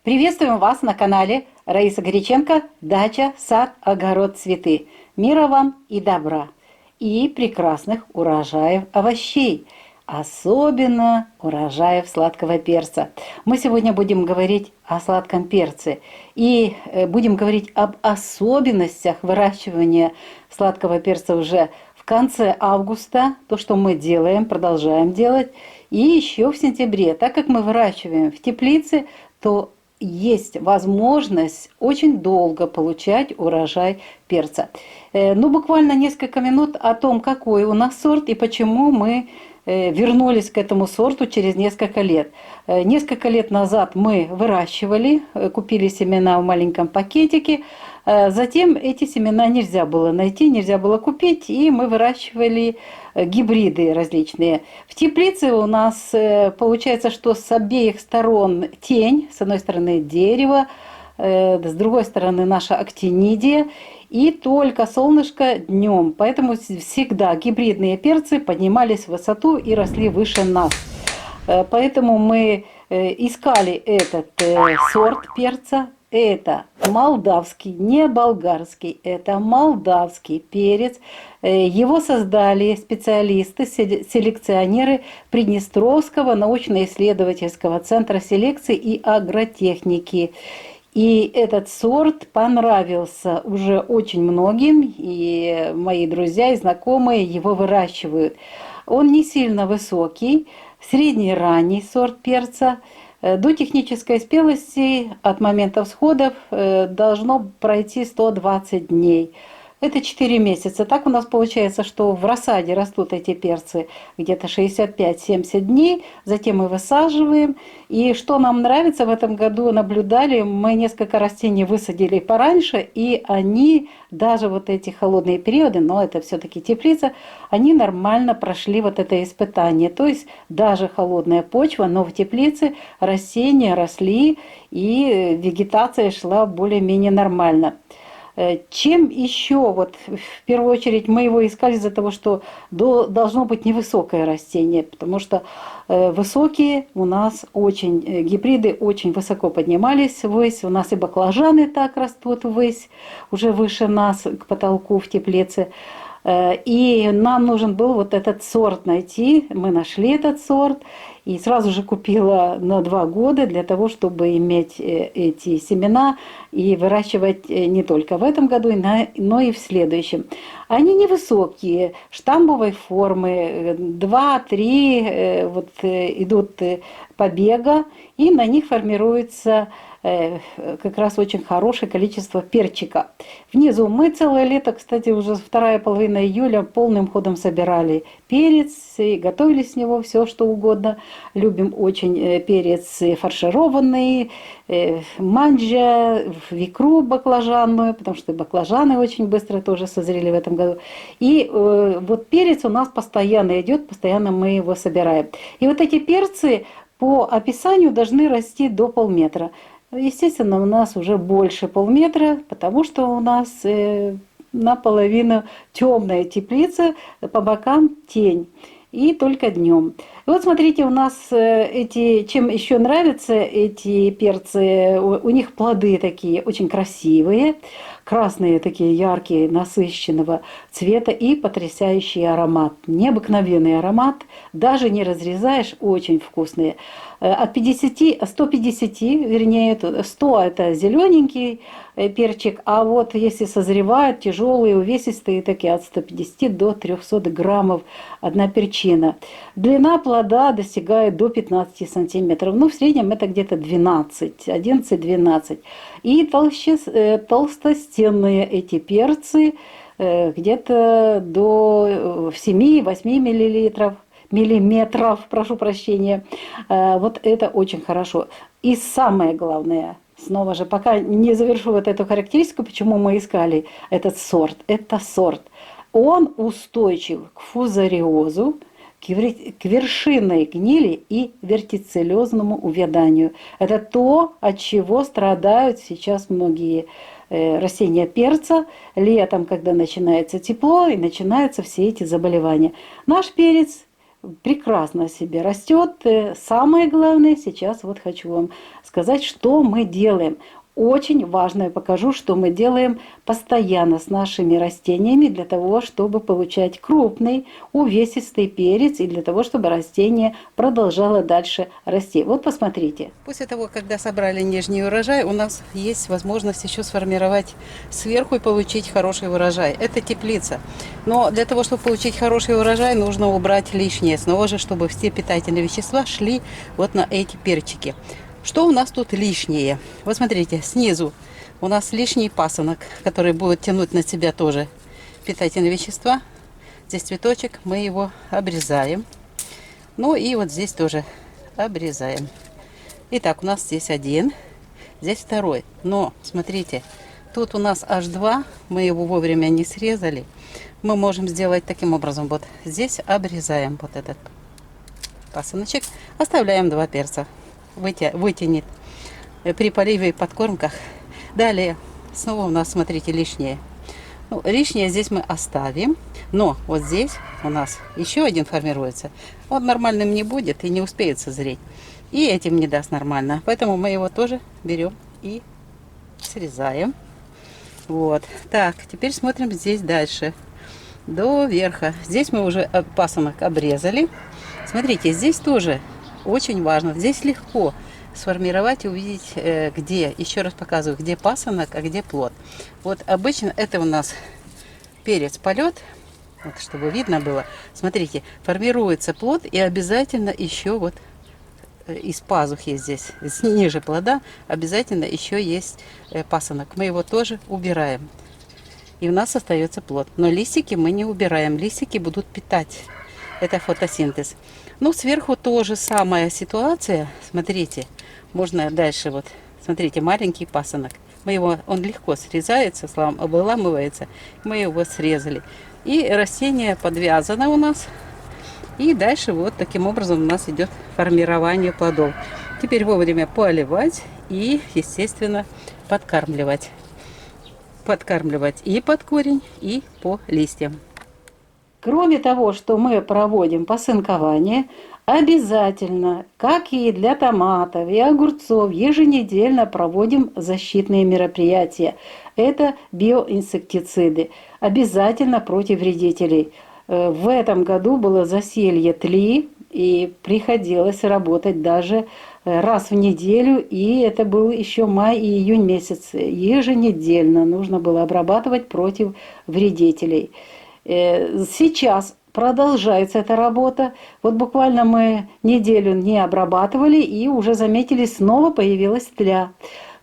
Приветствуем вас на канале Раиса Горяченко «Дача, сад, огород, цветы». Мира вам и добра, и прекрасных урожаев овощей, особенно урожаев сладкого перца. Мы сегодня будем говорить о сладком перце и будем говорить об особенностях выращивания сладкого перца уже в конце августа, то, что мы делаем, продолжаем делать, и еще в сентябре. Так как мы выращиваем в теплице, то есть возможность очень долго получать урожай перца. Буквально несколько минут о том, какой у нас сорт и почему мы вернулись к этому сорту через несколько лет. Несколько лет назад мы выращивали, купили семена в маленьком пакетике. Затем эти семена нельзя было найти, нельзя было купить, и мы выращивали гибриды различные. В теплице у нас получается, что с обеих сторон тень. С одной стороны дерево, с другой стороны наша актинидия. И только солнышко днем. Поэтому всегда гибридные перцы поднимались в высоту и росли выше нас. Поэтому мы искали этот сорт перца. Это молдавский, не болгарский, это молдавский перец. Его создали специалисты, селекционеры Приднестровского научно-исследовательского центра селекции и агротехники. И этот сорт понравился уже очень многим, и мои друзья и знакомые его выращивают. Он не сильно высокий, средний-ранний сорт перца. До технической спелости от момента всходов должно пройти 120 дней. Это 4 месяца. Так у нас получается, что в рассаде растут эти перцы где-то 65-70 дней, затем мы высаживаем. И что нам нравится в этом году, наблюдали, мы несколько растений высадили пораньше, и они, даже вот эти холодные периоды, но это все-таки теплица, они нормально прошли вот это испытание. То есть даже холодная почва, но в теплице растения росли, и вегетация шла более-менее нормально. Чем еще, вот в первую очередь мы его искали из-за того, что должно быть невысокое растение, потому что высокие у нас очень, гибриды очень высоко поднимались ввысь, у нас и баклажаны так растут ввысь, уже выше нас к потолку в теплице. И нам нужен был вот этот сорт найти, мы нашли этот сорт, и сразу же купила на 2 года для того, чтобы иметь эти семена и выращивать не только в этом году, но и в следующем. Они невысокие, штамбовой формы, 2-3 вот, идут побега, и на них формируется как раз очень хорошее количество перчика. Внизу мы целое лето, кстати, уже вторая половина июля полным ходом собирали перец и готовили с него все, что угодно. Любим очень перец фаршированный, манджа, в икру баклажанную, потому что баклажаны очень быстро тоже созрели в этом году. И вот перец у нас постоянно идет, постоянно мы его собираем. И вот эти перцы по описанию должны расти до полметра. Естественно, у нас уже больше полметра, потому что у нас наполовину темная теплица, по бокам тень. И только днем. И вот смотрите, у нас эти, чем еще нравятся эти перцы, у них плоды такие очень красивые, красные такие яркие, насыщенного цвета и потрясающий аромат. Необыкновенный аромат, даже не разрезаешь, очень вкусные. От 150, вернее, 100 это зелененький перчик, а вот если созревают тяжелые, увесистые, такие от 150 до 300 граммов одна перчина. Длина плода достигает до 15 сантиметров, ну в среднем это где-то 12, 11-12. И толстостенные эти перцы где-то до 7-8 миллиметров, прошу прощения. Вот это очень хорошо. И самое главное, снова же, пока не завершу вот эту характеристику, почему мы искали этот сорт. Это сорт. Он устойчив к фузариозу, к вершинной гнили и вертицеллезному увяданию. Это то, от чего страдают сейчас многие растения перца летом, когда начинается тепло и начинаются все эти заболевания. Наш перец прекрасно себе растет. Самое главное, сейчас вот хочу вам сказать, что мы делаем. Очень важно, я покажу, что мы делаем постоянно с нашими растениями для того, чтобы получать крупный, увесистый перец и для того, чтобы растение продолжало дальше расти. Вот посмотрите. После того, когда собрали нижний урожай, у нас есть возможность еще сформировать сверху и получить хороший урожай. Это теплица. Но для того, чтобы получить хороший урожай, нужно убрать лишнее. Снова же, чтобы все питательные вещества шли вот на эти перчики. Что у нас тут лишнее? Вот смотрите, снизу у нас лишний пасынок, который будет тянуть на себя тоже питательные вещества. Здесь цветочек, мы его обрезаем. Ну и вот здесь тоже обрезаем. Итак, у нас здесь один, здесь второй. Но смотрите, тут у нас аж два, мы его вовремя не срезали. Мы можем сделать таким образом. Вот здесь обрезаем вот этот пасыночек, оставляем два перца. Вытянет при поливе и подкормках. Далее снова у нас, смотрите, лишнее. Ну, лишнее здесь мы оставим, но вот здесь у нас еще один формируется. Он нормальным не будет и не успеет созреть. И этим не даст нормально. Поэтому мы его тоже берем и срезаем. Вот. Так, теперь смотрим здесь дальше. До верха. Здесь мы уже пасынок обрезали. Смотрите, здесь тоже очень важно. Здесь легко сформировать и увидеть, где, еще раз показываю, где пасынок, а где плод. Вот обычно это у нас перец полет, вот, чтобы видно было. Смотрите, формируется плод и обязательно еще вот из пазухи здесь, ниже плода, обязательно еще есть пасынок. Мы его тоже убираем. И у нас остается плод. Но листики мы не убираем. Листики будут питать. Это фотосинтез. Ну, сверху тоже самая ситуация. Смотрите, можно дальше вот, смотрите, маленький пасынок. Он легко срезается, выламывается. Мы его срезали. И растение подвязано у нас. И дальше вот таким образом у нас идет формирование плодов. Теперь вовремя поливать и, естественно, подкармливать. Подкармливать и под корень, и по листьям. Кроме того, что мы проводим посынкование, обязательно, как и для томатов и огурцов, еженедельно проводим защитные мероприятия. Это биоинсектициды, обязательно против вредителей. В этом году было засилье тли, и приходилось работать даже раз в неделю, и это был еще май и июнь месяц. Еженедельно нужно было обрабатывать против вредителей. Сейчас продолжается эта работа. Вот буквально мы неделю не обрабатывали и уже заметили, снова появилась тля.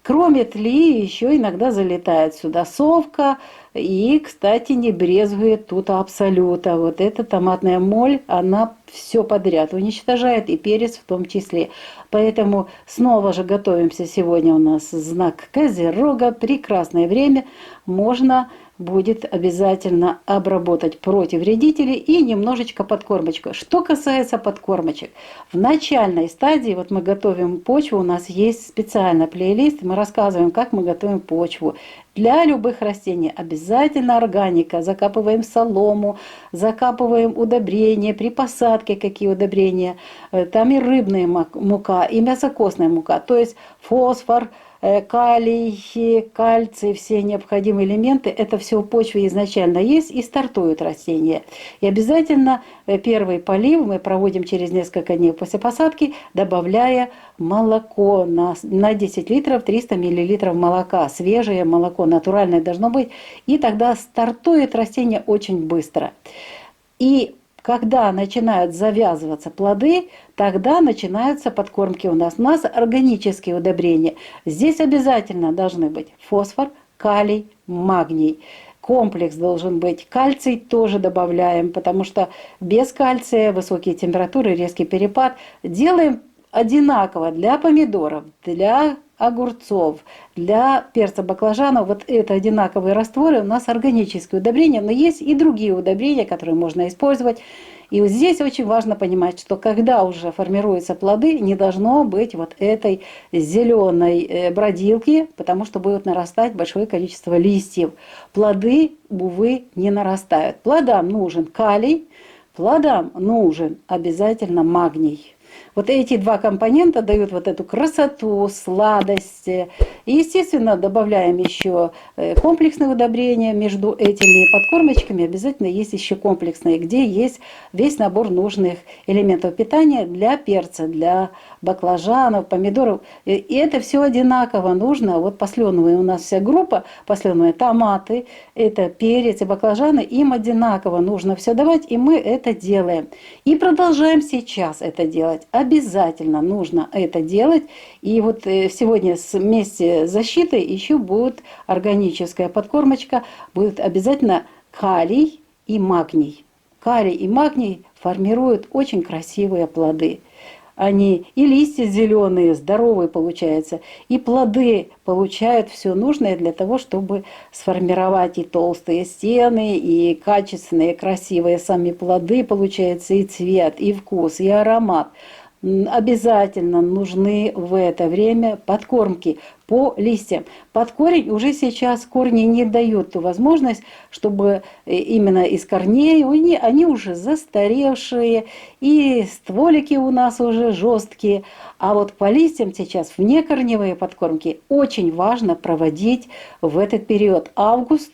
Кроме тли еще иногда залетает сюда совка и, кстати, не брезгует тут абсолюта. Вот эта томатная моль, она все подряд уничтожает, и перец в том числе. Поэтому снова же готовимся. Сегодня у нас знак Козерога, прекрасное время. Можно будет обязательно обработать против вредителей и немножечко подкормочку. Что касается подкормочек, в начальной стадии, вот мы готовим почву, у нас есть специальный плейлист, мы рассказываем, как мы готовим почву. Для любых растений обязательно органика, закапываем солому, закапываем удобрения, при посадке какие удобрения, там и рыбная мука, и мясокостная мука, то есть фосфор, калий, кальций, все необходимые элементы, это все в почве изначально есть и стартуют растения. И обязательно первый полив мы проводим через несколько дней после посадки, добавляя молоко на 10 литров, 300 миллилитров молока. Свежее молоко, натуральное должно быть. И тогда стартует растение очень быстро. И когда начинают завязываться плоды, тогда начинаются подкормки у нас. У нас органические удобрения. Здесь обязательно должны быть фосфор, калий, магний. Комплекс должен быть. Кальций тоже добавляем, потому что без кальция высокие температуры, резкий перепад. Делаем одинаково для помидоров, для огурцов, для перца баклажана. Вот это одинаковые растворы, у нас органические удобрения, но есть и другие удобрения, которые можно использовать. И вот здесь очень важно понимать, что когда уже формируются плоды, не должно быть вот этой зеленой бродилки, потому что будет нарастать большое количество листьев. Плоды, увы, не нарастают. Плодам нужен калий, плодам нужен обязательно магний. Вот эти два компонента дают вот эту красоту, сладость. И, естественно, добавляем еще комплексные удобрения. Между этими подкормочками обязательно есть еще комплексные, где есть весь набор нужных элементов питания для перца, для баклажанов, помидоров. И это все одинаково нужно. Вот посленовая у нас вся группа, посленовые томаты, это перец и баклажаны, им одинаково нужно все давать, и мы это делаем. И продолжаем сейчас это делать. Обязательно нужно это делать. И вот сегодня вместе с защитой еще будет органическая подкормочка, будет обязательно калий и магний. Калий и магний формируют очень красивые плоды. Они и листья зеленые, здоровые получаются, и плоды получают все нужное для того, чтобы сформировать и толстые стены, и качественные, красивые сами плоды получается, и цвет, и вкус, и аромат. Обязательно нужны в это время подкормки по листьям. Под корень уже сейчас корни не дают ту возможность, чтобы именно из корней, они уже застаревшие, и стволики у нас уже жесткие. А вот по листьям сейчас внекорневые подкормки очень важно проводить в этот период август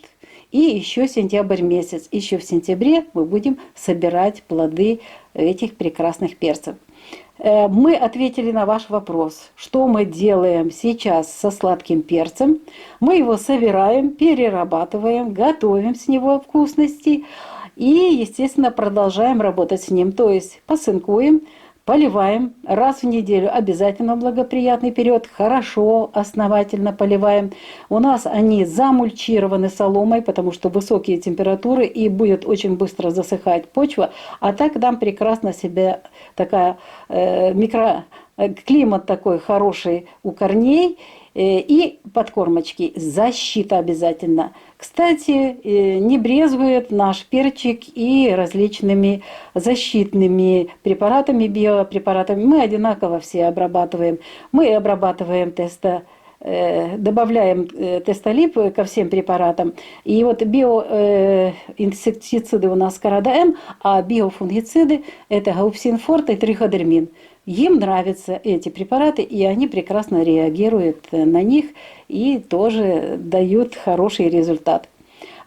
и еще сентябрь месяц. Еще в сентябре мы будем собирать плоды этих прекрасных перцев. Мы ответили на ваш вопрос, что мы делаем сейчас со сладким перцем. Мы его собираем, перерабатываем, готовим с него вкусности и, естественно, продолжаем работать с ним. То есть посынкуем, поливаем раз в неделю, обязательно в благоприятный период, хорошо, основательно поливаем. У нас они замульчированы соломой, потому что высокие температуры и будет очень быстро засыхать почва. А так там прекрасно себя такая микроклимат такой хороший у корней. И подкормочки, защита обязательно. Кстати, не брезгует наш перчик и различными защитными препаратами, биопрепаратами. Мы одинаково все обрабатываем. Мы обрабатываем добавляем тестолип ко всем препаратам. И вот биоинсектициды у нас Карада-М, а биофунгициды это гаупсин-форт и триходермин. Им нравятся эти препараты, и они прекрасно реагируют на них и тоже дают хороший результат.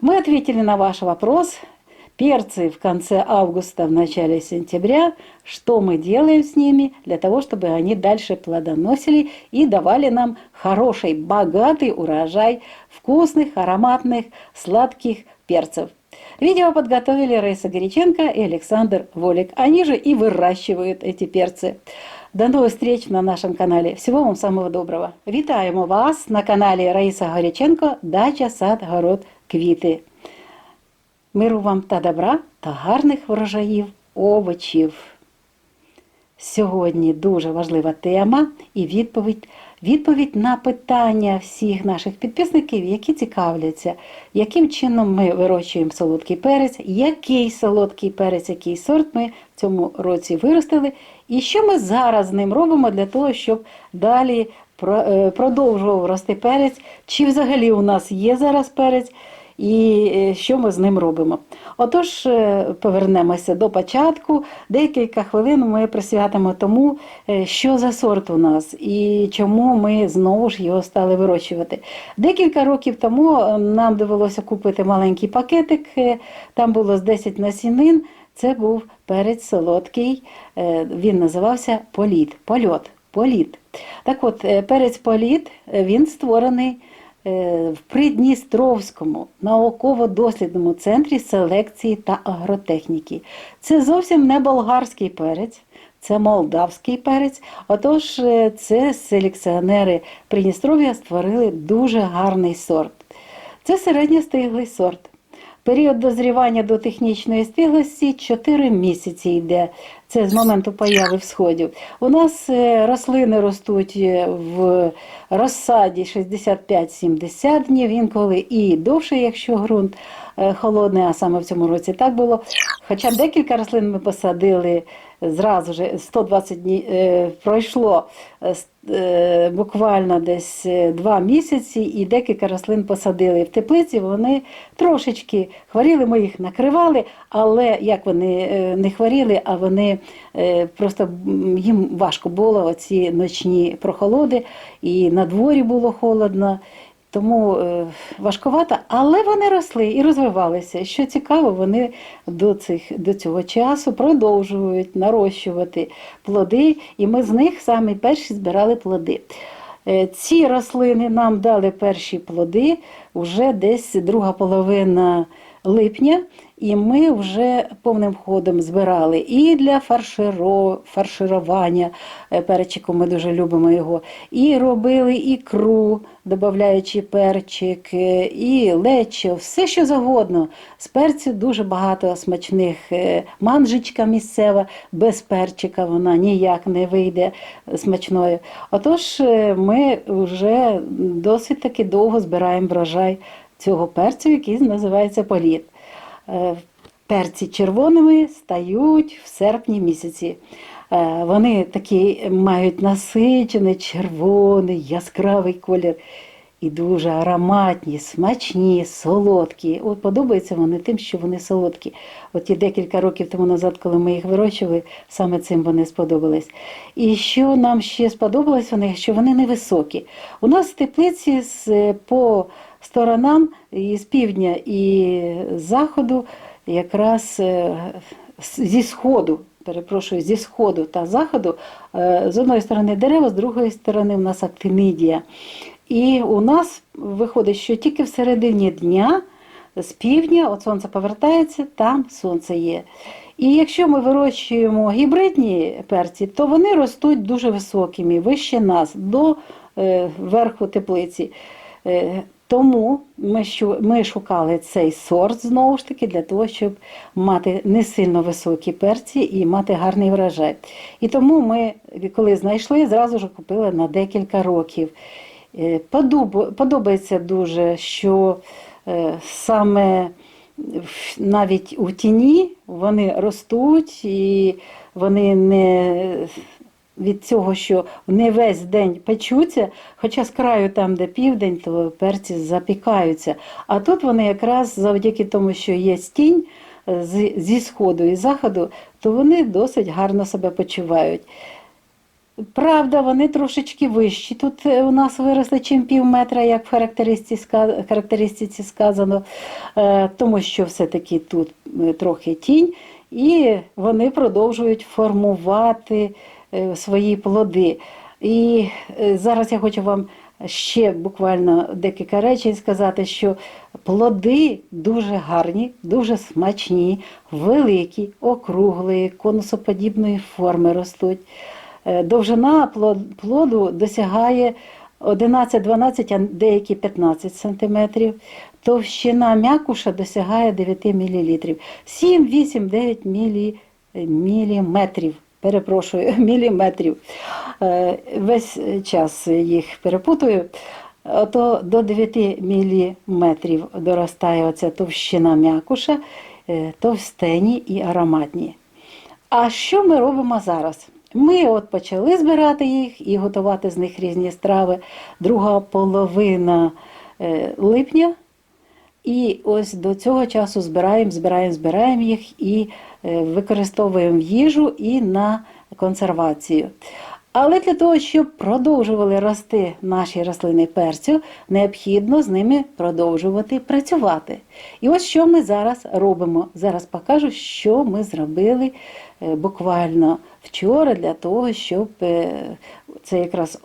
Мы ответили на ваш вопрос. Перцы в конце августа, в начале сентября. Что мы делаем с ними для того, чтобы они дальше плодоносили и давали нам хороший, богатый урожай вкусных, ароматных, сладких перцев. Видео подготовили Раиса Горяченко и Александр Волик. Они же и выращивают эти перцы. До новых встреч на нашому каналі. Всього вам самого доброго. Вітаємо вас на каналі Раїса Горяченко «Дача, сад, город, квіти». Миру вам та добра та гарних врожаїв овочів. Сьогодні дуже важлива тема і відповідь на питання всіх наших підписників, які цікавляться, яким чином ми вирощуємо солодкий перець, який солодкий перець, який сорт ми в цьому році виростили, і що ми зараз з ним робимо для того, щоб далі продовжував рости перець, чи взагалі у нас є зараз перець, і що ми з ним робимо. Отож, повернемося до початку. Декілька хвилин ми присвятимо тому, що за сорт у нас і чому ми знову ж його стали вирощувати. Декілька років тому нам довелося купити маленький пакетик, там було з 10 насінин, це був перець солодкий, він називався політ. Так от, перець політ, він створений в Придністровському науково-дослідному центрі селекції та агротехніки. Це зовсім не болгарський перець, це молдавський перець. Отож, це селекціонери Придністров'я створили дуже гарний сорт. Це середньостиглий сорт. Період дозрівання до технічної стиглості 4 місяці йде. Це з моменту появи всходів. У нас рослини ростуть в розсаді 65-70 днів, інколи і довше, якщо ґрунт холодний, а саме в цьому році так було. Хоча декілька рослин ми посадили зразу ж, 120 днів пройшло буквально десь 2 місяці і декілька рослин посадили в теплиці. Вони трошечки хворіли, ми їх накривали, але як вони не хворіли, а вони просто їм важко було оці ночні прохолоди, і на дворі було холодно. Тому важкувато, але вони росли і розвивалися. Що цікаво, вони до цього часу продовжують нарощувати плоди, і ми з них самі перші збирали плоди. Ці рослини нам дали перші плоди вже десь друга половина липня, і ми вже повним ходом збирали і для фарширування перчику, ми дуже любимо його, і робили ікру, додаючи перчик, і лечо, все що завгодно. З перцю дуже багато смачних, манжечка місцева, без перчика вона ніяк не вийде смачною. Отож, ми вже досить таки довго збираємо врожай цього перцю, який називається політ. Перці червоними стають в серпні місяці. Вони такі мають насичений, червоний, яскравий колір. І дуже ароматні, смачні, солодкі. От подобаються вони тим, що вони солодкі. От ті декілька років тому назад, коли ми їх вирощували, саме цим вони сподобались. І що нам ще сподобалось у них, що вони невисокі. У нас в теплиці по сторонам, і з півдня, і з заходу, якраз зі сходу та заходу, з одної сторони дерева, з другої сторони у нас актинидія. І у нас виходить, що тільки в середині дня, з півдня, от сонце повертається, там сонце є. І якщо ми вирощуємо гібридні перці, то вони ростуть дуже високими, вище нас, до верху теплиці. Тому ми шукали цей сорт, знову ж таки, для того, щоб мати не сильно високі перці і мати гарний врожай. І тому ми, коли знайшли, зразу ж купили на декілька років. Подобається дуже, що саме навіть у тіні вони ростуть, і вони не від цього, що не весь день печуться, хоча з краю там, де південь, то перці запікаються. А тут вони якраз завдяки тому, що є тінь зі сходу і заходу, то вони досить гарно себе почувають. Правда, вони трошечки вищі. Тут у нас виросли чим пів метра, як в характеристиці сказано, тому що все-таки тут трохи тінь, і вони продовжують формувати свої плоди. І зараз я хочу вам ще буквально декілька речень сказати, що плоди дуже гарні, дуже смачні, великі, округлі, конусоподібної форми ростуть. Довжина плоду досягає 11-12, а деякі 15 см. Товщина м'якуша досягає 9 мл. 7, 8, 9 міліметрів. Перепрошую, міліметрів. Весь час їх перепутую. То до 9 міліметрів доростає оця товщина м'якуша, товстені і ароматні. А що ми робимо зараз? Ми от почали збирати їх і готувати з них різні страви. Друга половина липня. І ось до цього часу збираємо їх і використовуємо в їжу і на консервацію. Але для того, щоб продовжували рости наші рослини перцю, необхідно з ними продовжувати працювати. І ось що ми зараз робимо. Зараз покажу, що ми зробили буквально вчора для того, щоб це якраз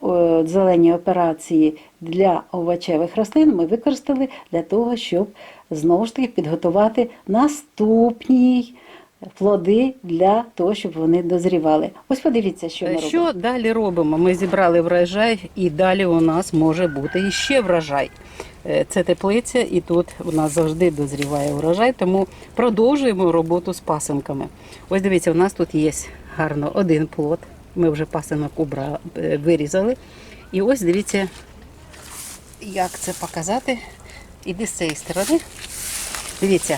зелені операції для овочевих рослин ми використали для того, щоб знову ж таки підготувати наступні плоди для того, щоб вони дозрівали. Ось подивіться, що ми робимо. Що далі робимо? Ми зібрали врожай, і далі у нас може бути іще врожай. Це теплиця, і тут у нас завжди дозріває врожай, тому продовжуємо роботу з пасинками. Ось дивіться, у нас тут є гарно один плод. Ми вже пасинок вирізали. І ось дивіться, як це показати. Іди з цієї сторони. Дивіться,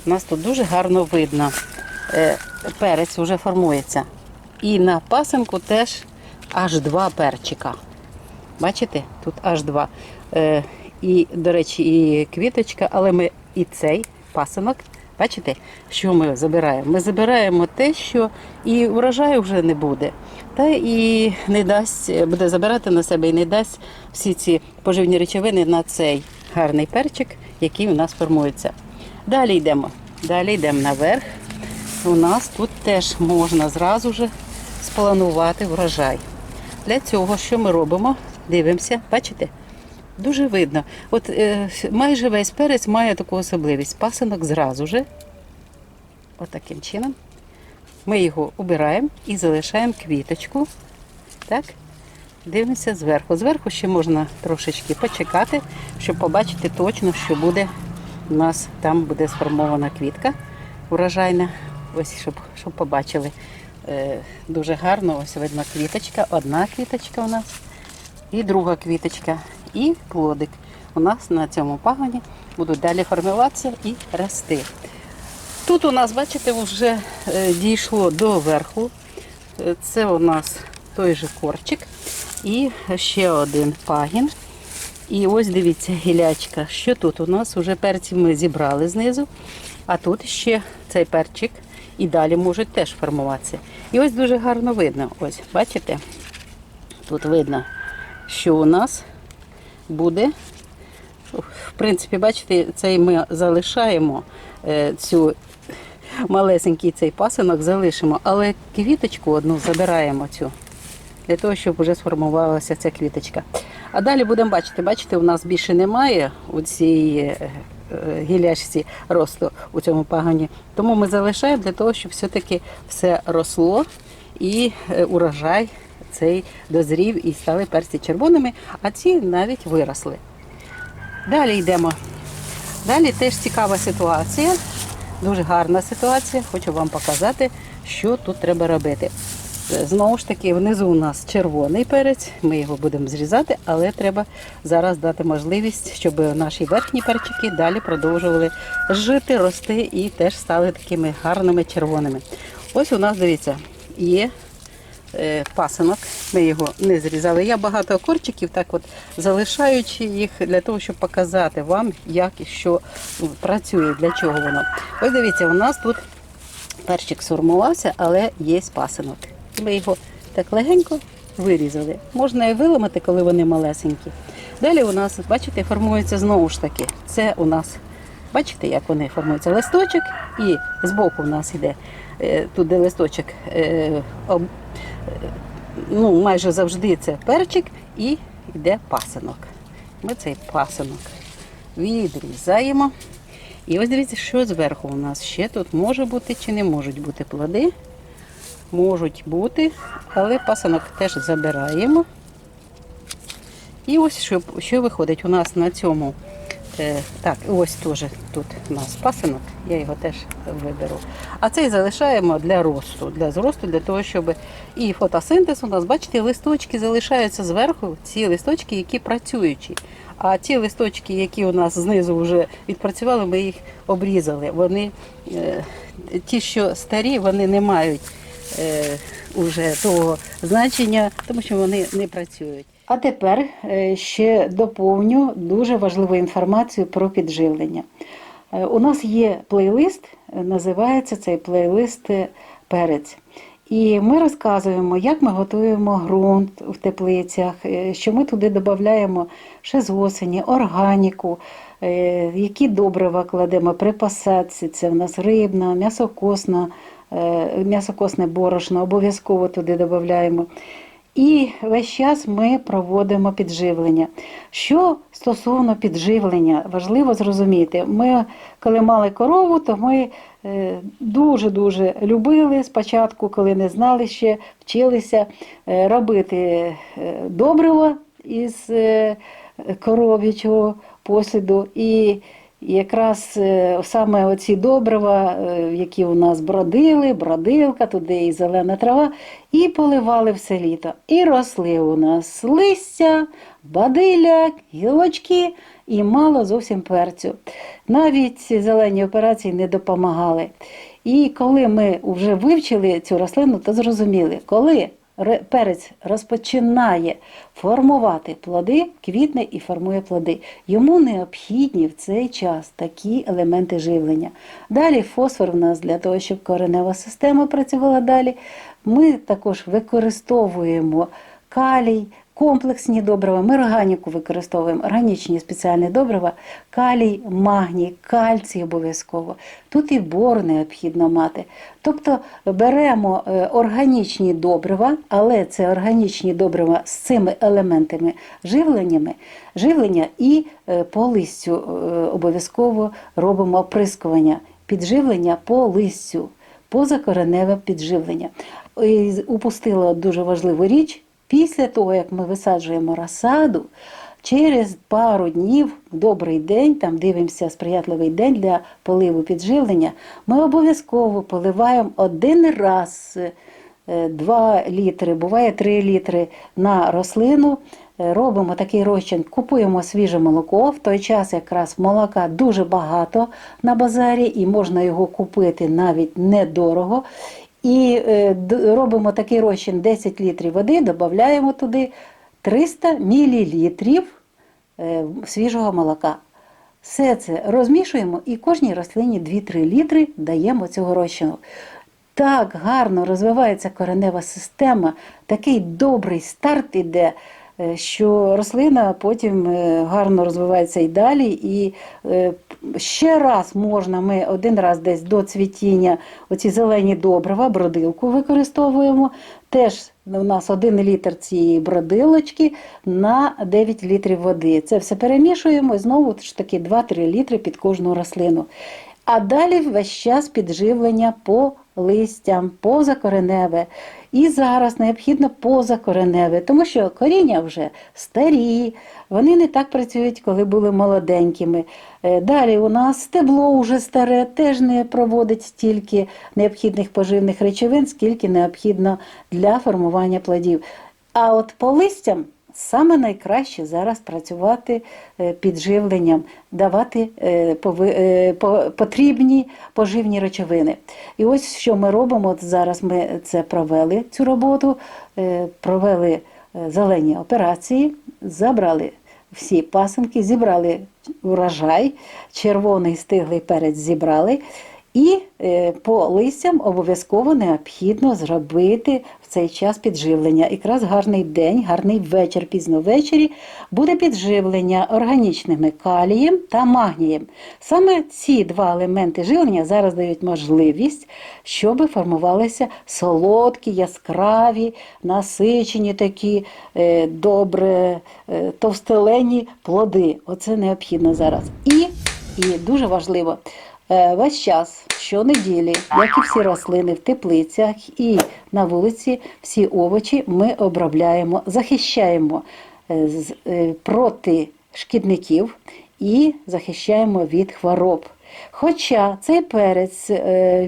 у нас тут дуже гарно видно. Перець вже формується. І на пасинку теж аж 2 перчика. Бачите? Тут аж 2. І, до речі, і квіточка, але ми і цей пасинок, бачите, що ми забираємо? Ми забираємо те, що і урожаю вже не буде, та і не дасть, буде забирати на себе і не дасть всі ці поживні речовини на цей гарний перчик, який у нас формується. Далі йдемо наверх. У нас тут теж можна зразу ж спланувати врожай. Для цього, що ми робимо? Дивимося, бачите? Дуже видно. От майже весь перець має таку особливість. Пасинок зразу же, отаким чином, ми його убираємо і залишаємо квіточку. Так? Дивимося зверху. Зверху ще можна трошечки почекати, щоб побачити точно, що буде у нас там буде сформована квітка урожайна. Ось, щоб побачили. Дуже гарно, ось видно квіточка. Одна квіточка у нас і друга квіточка. І плодик у нас на цьому пагоні будуть далі формуватися і рости. Тут у нас, бачите, вже дійшло до верху. Це у нас той же корчик і ще один пагін. І ось дивіться, гілячка, що тут у нас вже перці ми зібрали знизу, а тут ще цей перчик і далі можуть теж формуватися. І ось дуже гарно видно, ось, бачите, тут видно, що у нас буде, в принципі, бачите, цей ми залишаємо, цю малесенький цей пасинок залишимо, але квіточку одну забираємо цю, для того, щоб вже сформувалася ця квіточка. А далі будемо бачити, у нас більше немає у цій гілячці росту у цьому пагоні, тому ми залишаємо для того, щоб все-таки все росло і урожай цей дозрів і стали перці червоними, а ці навіть виросли. Далі йдемо. Далі теж цікава ситуація, дуже гарна ситуація. Хочу вам показати, що тут треба робити. Знову ж таки, внизу у нас червоний перець, ми його будемо зрізати, але треба зараз дати можливість, щоб наші верхні перчики далі продовжували жити, рости і теж стали такими гарними червоними. Ось у нас, дивіться, є пасинок, ми його не зрізали. Я багато корчиків так от залишаючи їх для того, щоб показати вам, як і що працює, для чого воно. Ось дивіться, у нас тут перчик сформувався, але є пасинок. Ми його так легенько вирізали. Можна і виламати, коли вони малесенькі. Далі у нас, бачите, формується знову ж таки. Це у нас, бачите, як вони формуються, листочок, і збоку у нас йде, тут де листочок, майже завжди це перчик, і йде пасинок. Ми цей пасинок відрізаємо. І ось дивіться, що зверху у нас ще тут може бути чи не можуть бути плоди. Можуть бути, але пасинок теж забираємо. І ось що виходить у нас на цьому. Так, ось теж тут у нас пасинок, я його теж виберу. А цей залишаємо для росту, для зросту, для того, щоб і фотосинтез у нас, бачите, листочки залишаються зверху, ці листочки, які працюючі. А ті листочки, які у нас знизу вже відпрацювали, ми їх обрізали. Вони, ті, що старі, вони не мають уже того значення, тому що вони не працюють. А тепер ще доповню дуже важливу інформацію про підживлення. У нас є плейлист, називається цей плейлист «Перець». І ми розказуємо, як ми готуємо ґрунт в теплицях, що ми туди додаємо ще з осені, органіку, які добрива кладемо при посадці. Це в нас рибна, м'ясокосне борошно, обов'язково туди додаємо. І весь час ми проводимо підживлення. Що стосовно підживлення, важливо зрозуміти, ми, коли мали корову, то ми дуже-дуже любили спочатку, коли не знали ще, вчилися робити добриво із коров'ячого посліду. І якраз саме оці добрива, які у нас бродили, бродилка, туди і зелена трава, і поливали все літо. І росли у нас листя, бадилля, гілочки і мало зовсім перцю. Навіть зелені операції не допомагали. І коли ми вже вивчили цю рослину, то зрозуміли, коли перець розпочинає формувати плоди, квітне і формує плоди. Йому необхідні в цей час такі елементи живлення. Далі фосфор в нас для того, щоб коренева система працювала далі. Ми також використовуємо калій, комплексні добрива, ми органіку використовуємо, органічні спеціальні добрива, калій, магній, кальцій обов'язково. Тут і бор необхідно мати. Тобто беремо органічні добрива, але це органічні добрива з цими елементами живлення і по листю обов'язково робимо оприскування, підживлення по листю, позакореневе підживлення. І упустила дуже важливу річ. Після того, як ми висаджуємо розсаду, через пару днів, добрий день, там дивимося сприятливий день для поливу підживлення, ми обов'язково поливаємо один раз 2 літри, буває 3 літри на рослину, робимо такий розчин, купуємо свіже молоко, в той час якраз молока дуже багато на базарі і можна його купити навіть недорого. І робимо такий розчин 10 літрів води, додаємо туди 300 мл свіжого молока. Все це розмішуємо і кожній рослині 2-3 літри даємо цього розчину. Так гарно розвивається коренева система, такий добрий старт іде, що рослина потім гарно розвивається і далі. І ще раз можна, ми один раз десь до цвітіння оці зелені добрива, бродилку використовуємо. Теж у нас 1 літр цієї бродилочки на 9 літрів води. Це все перемішуємо і знову ж таки 2-3 літри під кожну рослину. А далі весь час підживлення по листям, позакореневе. І зараз необхідно позакореневе, тому що коріння вже старі, вони не так працюють, коли були молоденькими. Далі у нас стебло вже старе, теж не проводить стільки необхідних поживних речовин, скільки необхідно для формування плодів. А от по листям саме найкраще зараз працювати підживленням, давати потрібні поживні речовини. І ось що ми робимо, от зараз ми це провели, цю роботу, провели зелені операції, забрали всі пасинки, зібрали урожай, червоний стиглий перець зібрали. І по листям обов'язково необхідно зробити в цей час підживлення. Якраз гарний день, гарний вечір, пізно ввечері буде підживлення органічними калієм та магнієм. Саме ці 2 елементи живлення зараз дають можливість, щоб формувалися солодкі, яскраві, насичені такі, добре, товстелені плоди. Оце необхідно зараз. І дуже важливо, весь час, щонеділі, як і всі рослини в теплицях і на вулиці, всі овочі ми обробляємо, захищаємо проти шкідників і захищаємо від хвороб. Хоча цей перець,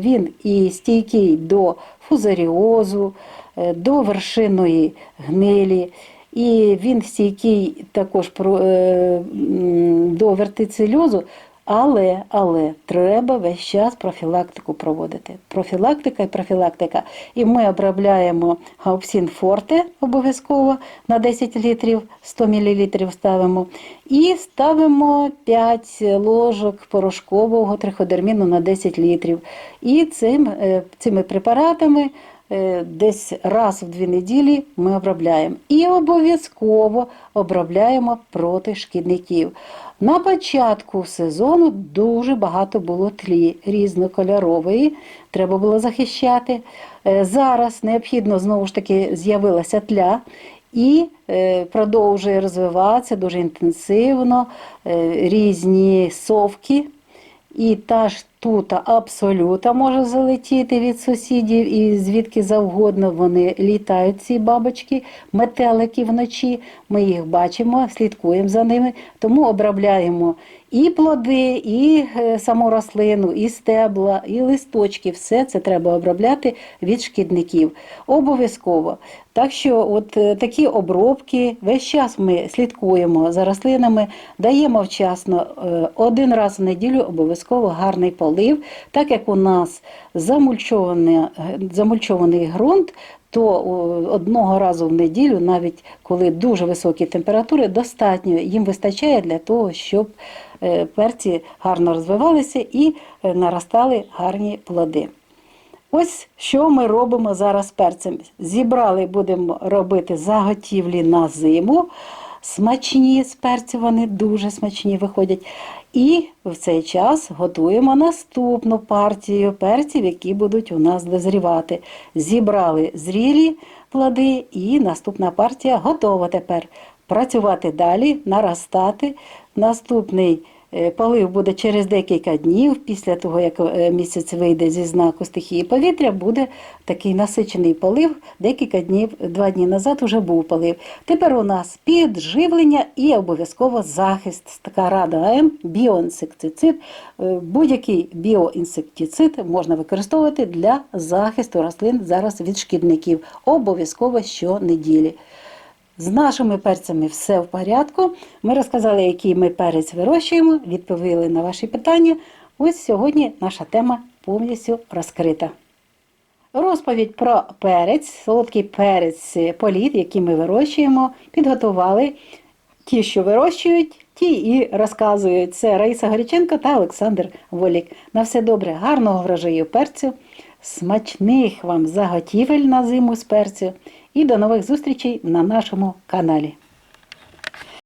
він і стійкий до фузаріозу, до вершинної гнилі, і він стійкий також до вертицельозу, але треба весь час профілактику проводити. Профілактика і профілактика. І ми обробляємо гаупсин форте обов'язково на 10 літрів, 100 мл ставимо. І ставимо 5 ложок порошкового триходерміну на 10 літрів. І цими препаратами десь раз в 2 неділі ми обробляємо. І обов'язково обробляємо проти шкідників. На початку сезону дуже багато було тлі різнокольорової, треба було захищати. Зараз необхідно, знову ж таки, з'явилася тля і продовжує розвиватися дуже інтенсивно різні совки. І та ж тута абсолюта може залетіти від сусідів і звідки завгодно вони літають, ці бабочки, метелики вночі. Ми їх бачимо, слідкуємо за ними, тому обробляємо і плоди, і саму рослину, і стебла, і листочки. Все це треба обробляти від шкідників. Обов'язково. Так що от такі обробки, весь час ми слідкуємо за рослинами, даємо вчасно 1 раз в неділю обов'язково гарний полив. Так як у нас замульчований ґрунт, то одного разу в неділю, навіть коли дуже високі температури, достатньо, їм вистачає для того, щоб перці гарно розвивалися і наростали гарні плоди. Ось що ми робимо зараз з перцем. Зібрали, будемо робити заготівлі на зиму. Смачні з перцю, вони дуже смачні виходять. І в цей час готуємо наступну партію перців, які будуть у нас дозрівати. Зібрали зрілі плоди і наступна партія готова тепер. Працювати далі, наростати. Наступний полив буде через декілька днів, після того, як місяць вийде зі знаку стихії повітря, буде такий насичений полив. Декілька днів, 2 дні назад вже був полив. Тепер у нас підживлення і обов'язково захист. Така рада АМ, біоінсектицид. Будь-який біоінсектицид можна використовувати для захисту рослин зараз від шкідників. Обов'язково щонеділі. З нашими перцями все в порядку. Ми розказали, який ми перець вирощуємо, відповіли на ваші питання. Ось сьогодні наша тема повністю розкрита. Розповідь про перець, солодкий перець політ, який ми вирощуємо, підготували ті, що вирощують, ті і розказують. Це Раїса Горіченко та Олександр Волік. На все добре, гарного врожаю перцю, смачних вам заготівель на зиму з перцю і до нових зустрічей на нашому каналі.